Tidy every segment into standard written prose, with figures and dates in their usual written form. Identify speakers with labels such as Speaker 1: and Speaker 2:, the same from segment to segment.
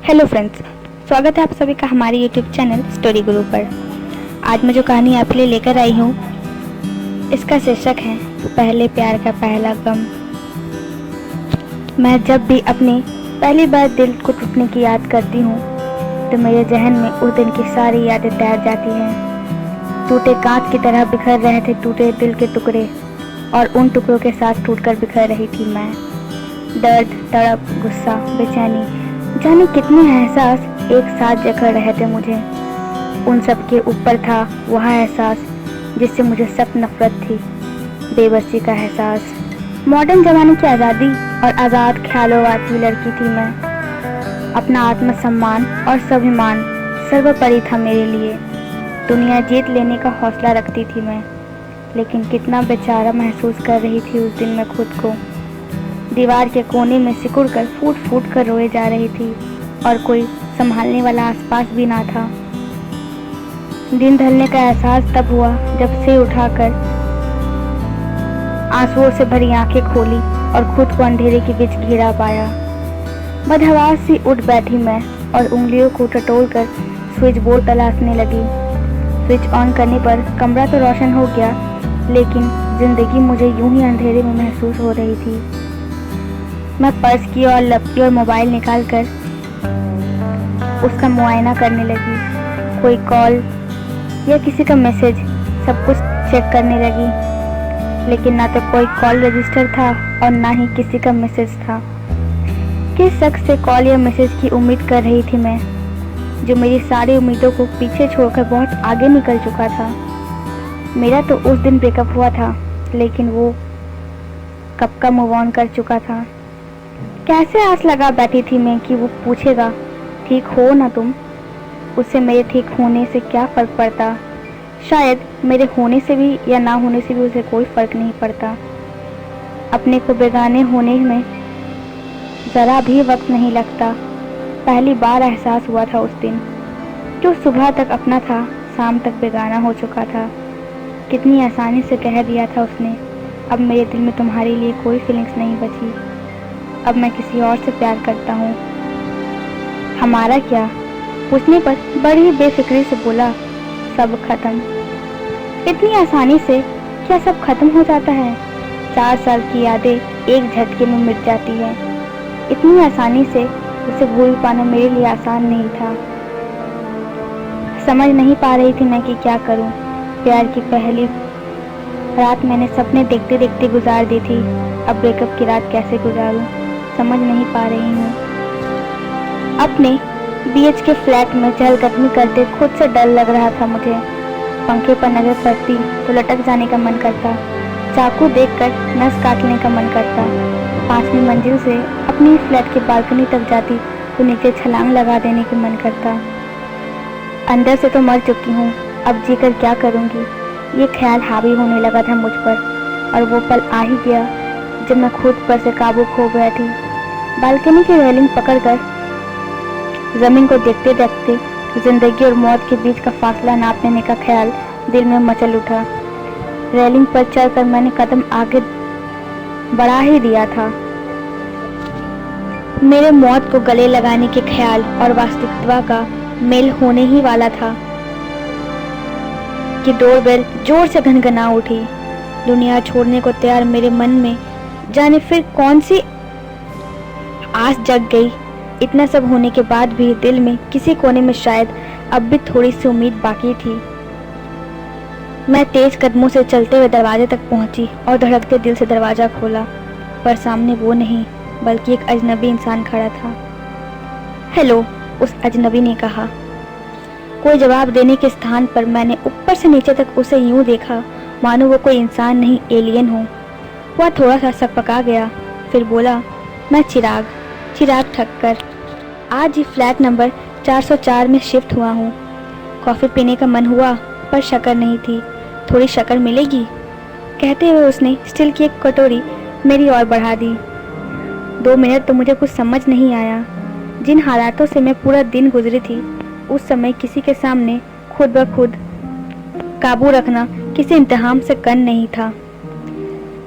Speaker 1: Hello friends, स्वागत है आप सभी का हमारे यूट्यूब चैनल स्टोरी गुरु पर। आज मैं जो कहानी आपके लिए लेकर आई हूँ, इसका शीर्षक है पहले प्यार का पहला गम। मैं जब भी अपनी पहली बार दिल को टूटने की याद करती हूँ तो मेरे जहन में उस दिन की सारी यादें तैर जाती हैं। टूटे कांच की तरह बिखर रहे थे टूटे दिल के टुकड़े, और उन टुकड़ों के साथ टूटकर बिखर रही थी मैं। दर्द, तड़प, गुस्सा, बेचैनी, जाने कितने एहसास एक साथ जकड़ रहे थे मुझे। उन सब के ऊपर था वह एहसास जिससे मुझे सख्त नफरत थी, बेबसी का एहसास। मॉडर्न जमाने की आज़ादी और आज़ाद ख्यालों वाली लड़की थी मैं। अपना आत्मसम्मान और स्वाभिमान सर्वोपरि था मेरे लिए। दुनिया जीत लेने का हौसला रखती थी मैं, लेकिन कितना बेचारा महसूस कर रही थी उस दिन मैं खुद को। दीवार के कोने में सिकुड़ कर फूट फूट कर रोए जा रही थी, और कोई संभालने वाला आसपास भी ना था। दिन ढलने का एहसास तब हुआ जब सिर उठाकर आंसुओं से भरी आंखें खोली और खुद को अंधेरे के बीच घिरा पाया। बदहवास सी उठ बैठी मैं और उंगलियों को टटोल कर स्विच बोर्ड तलाशने लगी। स्विच ऑन करने पर कमरा तो रोशन हो गया, लेकिन जिंदगी मुझे यूं ही अंधेरे में महसूस हो रही थी। मैं पर्स की और लपकी और मोबाइल निकालकर उसका मुआयना करने लगी। कोई कॉल या किसी का मैसेज, सब कुछ चेक करने लगी, लेकिन ना तो कोई कॉल रजिस्टर था और ना ही किसी का मैसेज था। किस शख्स से कॉल या मैसेज की उम्मीद कर रही थी मैं, जो मेरी सारी उम्मीदों को पीछे छोड़कर बहुत आगे निकल चुका था। मेरा तो उस दिन ब्रेकअप हुआ था, लेकिन वो कब का मूव ऑन कर चुका था। कैसे आस लगा बैठी थी मैं कि वो पूछेगा, ठीक हो ना तुम? उससे मेरे ठीक होने से क्या फ़र्क पड़ता? शायद मेरे होने से भी या ना होने से भी उसे कोई फ़र्क नहीं पड़ता। अपने को बेगाने होने में ज़रा भी वक्त नहीं लगता। पहली बार एहसास हुआ था उस दिन। जो सुबह तक अपना था, शाम तक बेगाना हो चुका था। कितनी आसानी से कह दिया था उसने, अब मेरे दिल में तुम्हारे लिए कोई फीलिंग्स नहीं बची। अब मैं किसी और से प्यार करता हूँ। हमारा क्या? पूछने पर बड़ी बेफिक्री से बोला, सब खत्म। इतनी आसानी से क्या सब खत्म हो जाता है? 4 साल की यादें एक झटके में मिट जाती है। इतनी आसानी से उसे भूल पाना मेरे लिए आसान नहीं था। समझ नहीं पा रही थी मैं कि क्या करूं। प्यार की पहली रात मैंने सपने देखते देखते गुजार दी थी। अब ब्रेकअप की रात कैसे गुजारूं, समझ नहीं पा रही हूँ। अपने बीएच के फ्लैट में चहलकदमी करते खुद से डर लग रहा था मुझे। पंखे पर नजर पड़ती तो लटक जाने का मन करता। चाकू देखकर नस काटने का मन करता। 5वीं मंजिल से अपनी फ्लैट की बालकनी तक जाती तो नीचे छलांग लगा देने का मन करता। अंदर से तो मर चुकी हूँ, अब जीकर क्या करूँगी, ये ख्याल हावी होने लगा था मुझ पर। और वो पल आ ही गया जब मैं खुद पर से काबू खो बैठी। बालकनी की रेलिंग पकड़कर जमीन को देखते देखते जिंदगी और मौत के बीच का फासला नाप लेने का ख्याल दिल में मचल उठा। रेलिंग पर चढ़कर मैंने कदम आगे बढ़ा ही दिया था। मेरे मौत को गले लगाने के ख्याल और वास्तविकता का मेल होने ही वाला था कि डोरबेल जोर से घनघना उठी। दुनिया छोड़ने को तैयार मेरे मन में जाने फिर कौन सी आस जग गई। इतना सब होने के बाद भी दिल में किसी कोने में शायद अब भी थोड़ी सी उम्मीद बाकी थी। मैं तेज कदमों से चलते हुए दरवाजे तक पहुंची और धड़कते दिल से दरवाजा खोला, पर सामने वो नहीं बल्कि एक अजनबी इंसान खड़ा था। हेलो, उस अजनबी ने कहा। कोई जवाब देने के स्थान पर मैंने ऊपर से नीचे तक उसे यूं देखा मानो वो कोई इंसान नहीं एलियन हो। वह थोड़ा सा सकपका गया, फिर बोला, मैं चिराग ठक्कर। आज ही फ्लैट नंबर 404 में शिफ्ट हुआ हूँ। कॉफ़ी पीने का मन हुआ पर शक्कर नहीं थी, थोड़ी शक्कर मिलेगी? कहते हुए उसने स्टील की एक कटोरी मेरी ओर बढ़ा दी। 2 मिनट तो मुझे कुछ समझ नहीं आया। जिन हालातों से मैं पूरा दिन गुजरी थी, उस समय किसी के सामने खुद ब खुद काबू रखना किसी इम्तिहान से कम नहीं था।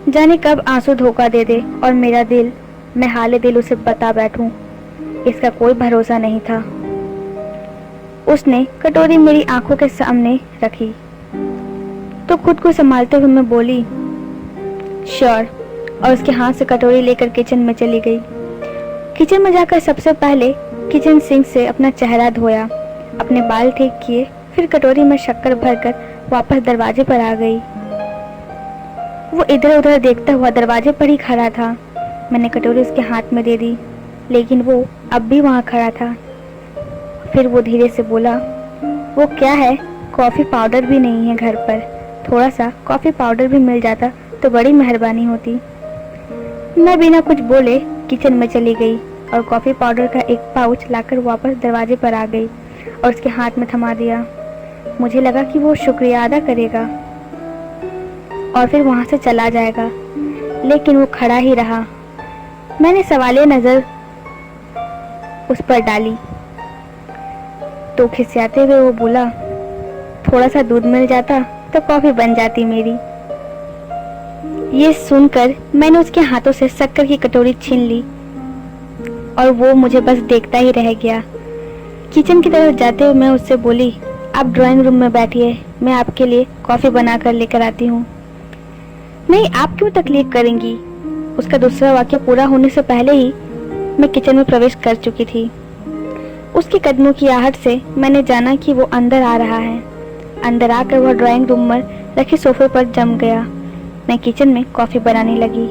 Speaker 1: जाने कब आंसू धोखा दे दे और मेरा दिल, मैं हाले दिल उसे बता बैठूं। इसका कोई भरोसा नहीं था। उसने कटोरी मेरी आंखों के सामने रखी तो खुद को संभालते हुए मैं बोली, श्योर, और उसके हाथ से कटोरी लेकर किचन में चली गई। किचन में जाकर सबसे पहले किचन सिंक से अपना चेहरा धोया, अपने बाल ठीक किए, फिर कटोरी में शक्कर भरकर वापस दरवाजे पर आ गई। वो इधर उधर देखता हुआ दरवाजे पर ही खड़ा था। मैंने कटोरी उसके हाथ में दे दी, लेकिन वो अब भी वहाँ खड़ा था। फिर वो धीरे से बोला, वो क्या है, कॉफ़ी पाउडर भी नहीं है घर पर, थोड़ा सा कॉफ़ी पाउडर भी मिल जाता तो बड़ी मेहरबानी होती। मैं बिना कुछ बोले किचन में चली गई और कॉफ़ी पाउडर का एक पाउच लाकर वापस दरवाजे पर आ गई और उसके हाथ में थमा दिया। मुझे लगा कि वो शुक्रिया अदा करेगा और फिर वहाँ से चला जाएगा, लेकिन वो खड़ा ही रहा। मैंने सवालिया नज़र उस पर डाली तो खिसियाते हुए वो बोला, थोड़ा सा दूध मिल जाता तो कॉफ़ी बन जाती मेरी। ये सुनकर मैंने उसके हाथों से शक्कर की कटोरी छीन ली और वो मुझे बस देखता ही रह गया। किचन की तरफ जाते हुए मैं उससे बोली, आप ड्राइंग रूम में बैठिए, मैं आपके लिए कॉफ़ी बना कर लेकर आती हूँ। नहीं, आप क्यों तकलीफ करेंगी? उसका दूसरा वाक्य पूरा होने से पहले ही मैं किचन में प्रवेश कर चुकी थी। उसके कदमों की आहट से मैंने जाना कि वो अंदर आ रहा है। अंदर आकर वह ड्राइंग रूम में रखे सोफे पर जम गया। मैं किचन में कॉफ़ी बनाने लगी।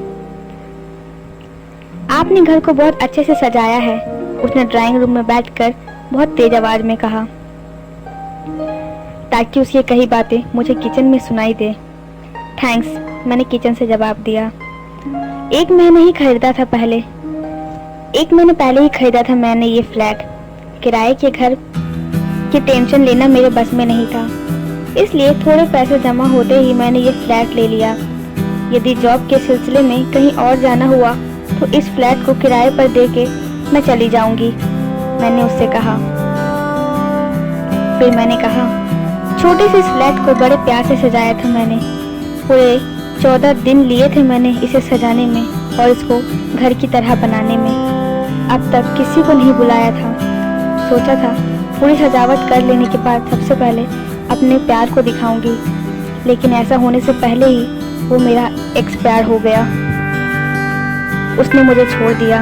Speaker 1: आपने घर को बहुत अच्छे से सजाया है, उसने ड्राइंग रूम में बैठकर बहुत तेज आवाज में कहा, ताकि उसकी कही बातें मुझे किचन में सुनाई दे। थैंक्स, मैंने किचन से जवाब दिया। एक महीने ही खरीदा था मैंने ये फ्लैट। किराए के घर की टेंशन लेना मेरे बस में नहीं था, इसलिए थोड़े पैसे जमा होते ही मैंने ये फ्लैट ले लिया। यदि जॉब के सिलसिले में कहीं और जाना हुआ तो इस फ्लैट को किराए पर देके मैं चली जाऊंगी, मैंने उससे कहा। फिर मैंने कहा, छोटे से इस फ्लैट को बड़े प्यार से सजाया था मैंने। पूरे 14 दिन लिए थे मैंने इसे सजाने में और इसको घर की तरह बनाने में। अब तक किसी को नहीं बुलाया था। सोचा था पूरी सजावट कर लेने के बाद सबसे पहले अपने प्यार को दिखाऊंगी, लेकिन ऐसा होने से पहले ही वो मेरा एक्सपायर हो गया। उसने मुझे छोड़ दिया।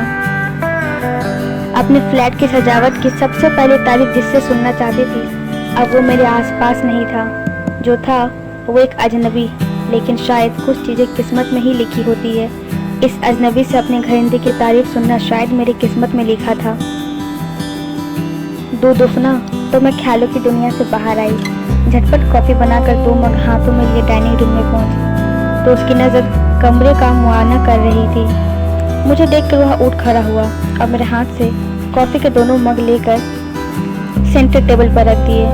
Speaker 1: अपने फ्लैट की सजावट की सबसे पहले तारीफ जिससे सुनना चाहती थी, अब वो मेरे आसपास नहीं था। जो था वो एक अजनबी, लेकिन शायद कुछ चीज़ें किस्मत में ही लिखी होती है। इस अजनबी से अपने घरिंदे की तारीफ सुनना शायद मेरी किस्मत में लिखा था। दो दुफना तो मैं ख्यालों की दुनिया से बाहर आई। झटपट कॉफ़ी बनाकर 2 मग हाथों में लिए डाइनिंग रूम में पहुंची तो उसकी नज़र कमरे का मुआयना कर रही थी। मुझे देखकर वह उठ खड़ा हुआ और मेरे हाथ से कॉफ़ी के दोनों मग लेकर सेंटर टेबल पर रख दिए।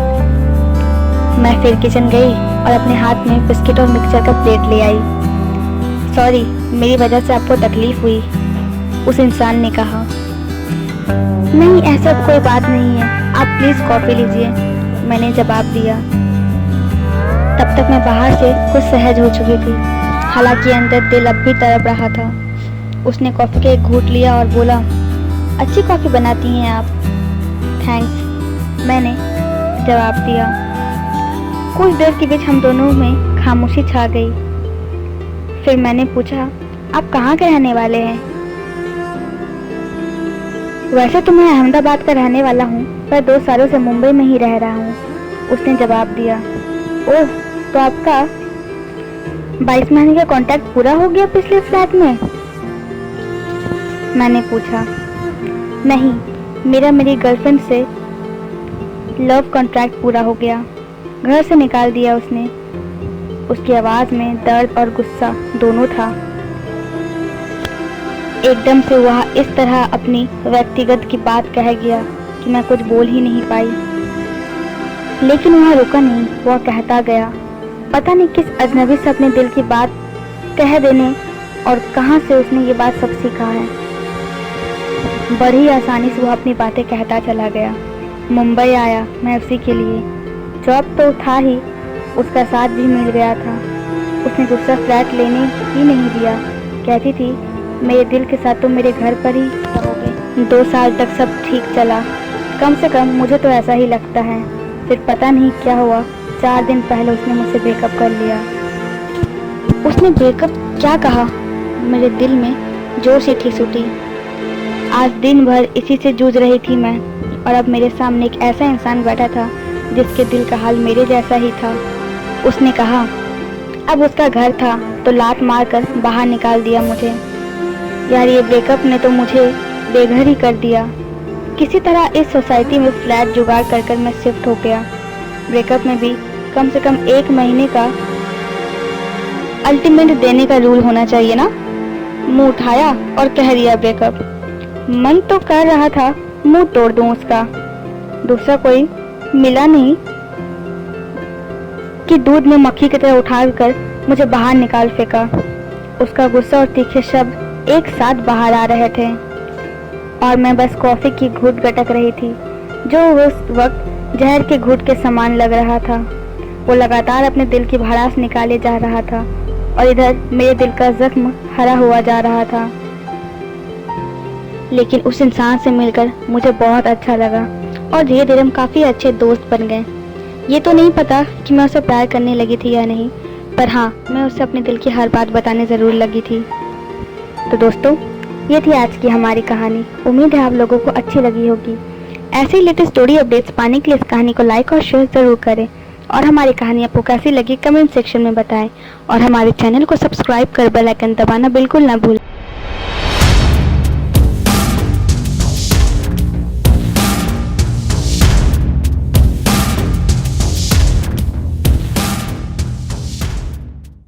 Speaker 1: मैं फिर किचन गई और अपने हाथ में बिस्किट और मिक्सचर का प्लेट ले आई। सॉरी, मेरी वजह से आपको तकलीफ हुई, उस इंसान ने कहा। नहीं, ऐसा कोई बात नहीं है, आप प्लीज़ कॉफ़ी लीजिए, मैंने जवाब दिया। तब तक मैं बाहर से कुछ सहज हो चुकी थी, हालांकि अंदर दिल अब भी तड़प रहा था। उसने कॉफ़ी का एक घूंट लिया और बोला, अच्छी कॉफ़ी बनाती हैं आप। थैंक्स, मैंने जवाब दिया। कुछ देर के बीच हम दोनों में खामोशी छा गई। फिर मैंने पूछा, आप कहाँ के रहने वाले हैं? वैसे तो मैं अहमदाबाद का रहने वाला हूँ, पर 2 सालों से मुंबई में ही रह रहा हूँ, उसने जवाब दिया। ओह, तो आपका 22 महीने का कॉन्ट्रैक्ट पूरा हो गया पिछले फ्लैट में? मैंने पूछा। नहीं, मेरी गर्लफ्रेंड से लव कॉन्ट्रैक्ट पूरा हो गया, घर से निकाल दिया उसने। उसकी आवाज़ में दर्द और गुस्सा दोनों था। एकदम से वह इस तरह अपनी व्यक्तिगत की बात कह गया कि मैं कुछ बोल ही नहीं पाई। लेकिन वह रुका नहीं, वह कहता गया। पता नहीं किस अजनबी से अपने दिल की बात कह देने और कहाँ से उसने ये बात सब सीखा है। बड़ी आसानी से वह अपनी बातें कहता चला गया। मुंबई आया मैं उसी के लिए, जॉब तो था ही, उसका साथ भी मिल गया था। उसने दूसरा फ्लैट लेने ही नहीं दिया, कहती थी मेरे दिल के साथ तो मेरे घर पर ही रहोगे। 2 साल तक सब ठीक चला, कम से कम मुझे तो ऐसा ही लगता है। फिर पता नहीं क्या हुआ, 4 दिन पहले उसने मुझसे ब्रेकअप कर लिया। उसने ब्रेकअप क्या कहा, मेरे दिल में जोर से ठेस उठी। आज दिन भर इसी से जूझ रही थी मैं, और अब मेरे सामने एक ऐसा इंसान बैठा था जिसके दिल का हाल मेरे जैसा ही था। उसने कहा, अब उसका घर था तो लात मारकर बाहर निकाल दिया मुझे। यार ये ब्रेकअप ने तो मुझे बेघर ही कर दिया। किसी तरह इस सोसाइटी में फ्लैट जुगाड़ कर मैं शिफ्ट हो गया। ब्रेकअप में भी कम से कम 1 महीने का अल्टीमेट देने का रूल होना चाहिए ना। मुंह उठाया और कह दिया ब्रेकअप। मन तो कर रहा था मुंह तोड़ दूं उसका, दूसरा कोई मिला नहीं कि दूध में मक्खी की तरह उठाकर मुझे बाहर निकाल फेंका। उसका गुस्सा और तीखे शब्द एक साथ बाहर आ रहे थे और मैं बस कॉफी की घूंट गटक रही थी, जो उस वक्त जहर के घूंट के समान लग रहा था। वो लगातार अपने दिल की भड़ास निकाले जा रहा था और इधर मेरे दिल का जख्म हरा हुआ जा रहा था। लेकिन उस इंसान से मिलकर मुझे बहुत अच्छा लगा और धीरे धीरे हम काफ़ी अच्छे दोस्त बन गए। ये तो नहीं पता कि मैं उसे प्यार करने लगी थी या नहीं, पर हाँ, मैं उसे अपने दिल की हर बात बताने ज़रूर लगी थी। तो दोस्तों, ये थी आज की हमारी कहानी। उम्मीद है आप लोगों को अच्छी लगी होगी। ऐसे ही लेटेस्ट स्टोरी अपडेट्स पाने के लिए इस कहानी को लाइक और शेयर ज़रूर करें और हमारी कहानी आपको कैसी लगी कमेंट सेक्शन में बताएं और हमारे चैनल को सब्सक्राइब कर बेल आइकन दबाना बिल्कुल ना भूलें।